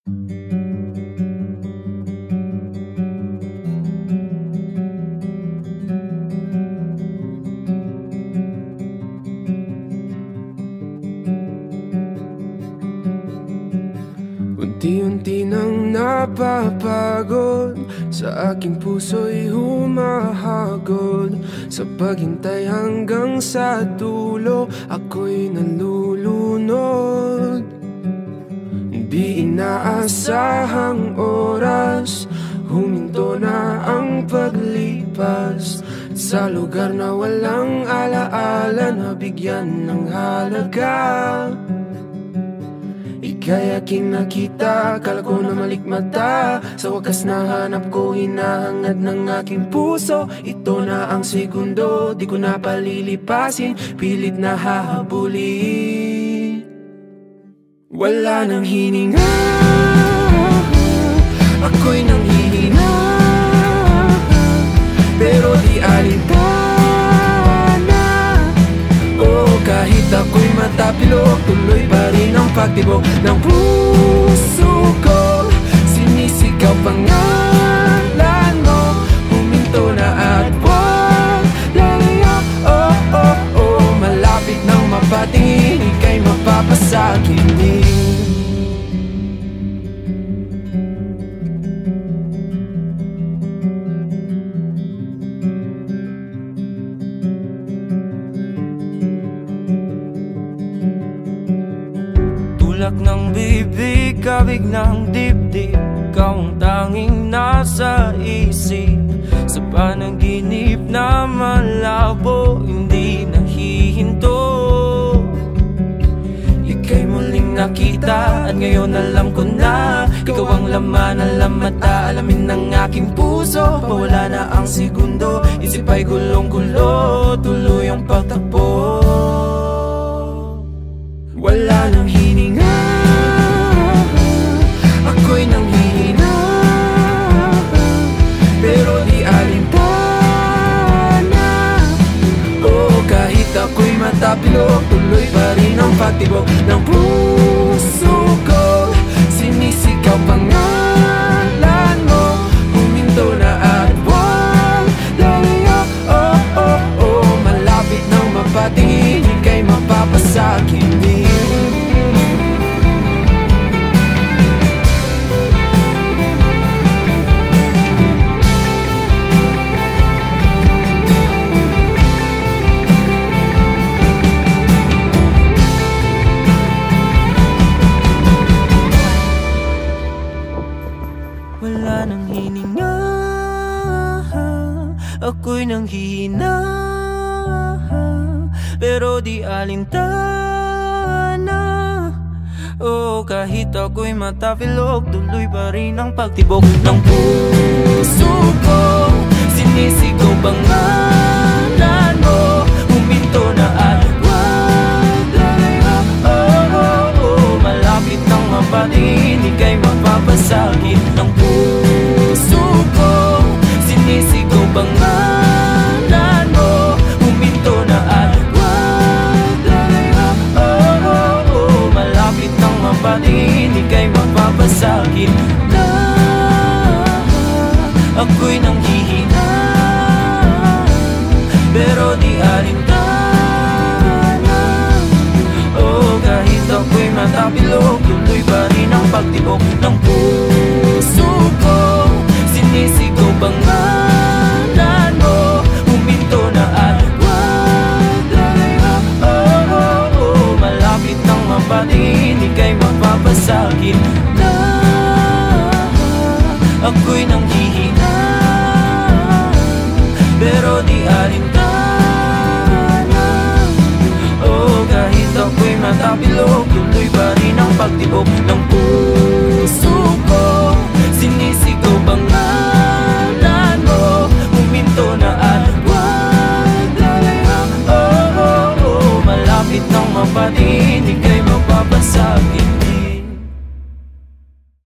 Unti-unti nang napapagod, sa aking puso'y humahagod. Sa paghintay hanggang sa dulo, ako'y nalulunod. Di inaasahang oras, huminto na ang paglipas. Sa lugar na walang alaala, nabigyan ng halaga. Ika'y aking nakita, akala ko na malikmata. Sa wakas nahanap ko, hinahangad ng aking puso. Ito na ang segundo, di ko na palilipasin, pilit na hahabulin. Wala nang hininga, ako'y nanghihina, pero di alintana. Oh, kahit ako'y matapilok, tuloy pa rin ang pagtibok ng puso ko. Sinisigaw pangalan mo, huminto na at wag lalayo. Oh, oh, oh, malapit nang mapatingin, ika'y mapapasakinin. Tulak ng bibig, kabig ng dibdib, ikaw ang tanging nasa isip. Sa panaginip na malabo, hindi nahihinto. Ika'y muling nakita at ngayon alam ko na, ikaw ang laman, alam at aalamin ng aking puso. Pawala na ang segundo, isip ay gulong-gulo, tuloy ang pagtakbo. Wala nang hininga, ako'y nanghihina, pero di alintana. Oh, kahit ako'y matapilok, tuloy pa rin ang pagtibok ng puso ko. Sinisigaw pangalan mo, huminto na at wag lalayo. Oh, oh, oh, malapit nang mapatingin, ika'y mapapasakinin. Wala nang hininga, ako'y nanghihina, pero di alintana. Oh, kahit ako'y matapilok, tuloy pa rin ang pagtibok ng puso ko. Sinisigaw pangalan mo, huminto na at wag lalayo. Oh, oh, oh, malapit nang mapatingin, ika'y mapapasakit ng puso ko. Sinisigaw pangalan mo, huminto na at wag lalayo. Oh, oh, oh, malapit nang mapatingin, ika'y mapapasakit na. Ako'y nanghihina, pero di alintana. Oh, kahit ako'y matapilok, tuloy pa rin ang pagtibok ng puso ko. Sinisigaw pangalan mo, huminto na at wag lalayo. Oh, oh, oh, malapit nang mapatingin, ika'y mapapasakit